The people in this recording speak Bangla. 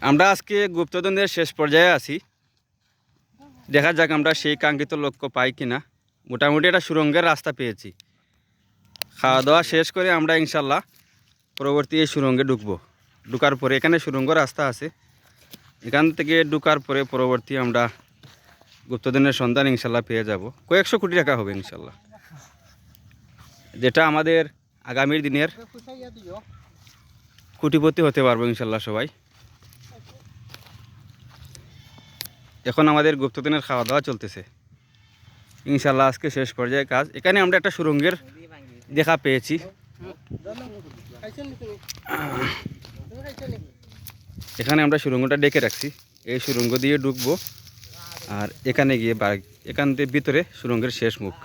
আমরা আজকে গুপ্তধনের শেষ পর্যায়ে আছি। দেখা যাক আমরা সেই কাঙ্ক্ষিত লক্ষ্য পাই কিনা। মোটামুটি একটা সুরঙ্গের রাস্তা পেয়েছি। খাওয়া দাওয়া শেষ করে আমরা ইনশাল্লাহ পরবর্তী এই সুরঙ্গে ঢুকবো। ঢুকার পরে এখানে সুরঙ্গ রাস্তা আছে, এখান থেকে ঢুকার পরে পরবর্তী আমরা গুপ্তধনের সন্ধান ইনশাল্লাহ পেয়ে যাব। কয়েকশো কোটি টাকা হবে ইনশাল্লাহ, যেটা আমাদের আগামী দিনের কোটিপতি হতে পারবো ইনশাল্লাহ সবাই। এখন আমাদের গুপ্তধনের খাওয়া দাওয়া চলতেছে ইনশাল্লাহ। আজকে শেষ পর্যায়ে কাজ। এখানে আমরা একটা সুরঙ্গের দেখা পেয়েছি। এখানে আমরা সুরঙ্গটা ডেকে রাখছি, এই সুরঙ্গ দিয়ে ঢুকবো। আর এখানে গিয়ে এখান থেকে ভিতরে সুরঙ্গের শেষ মুখ।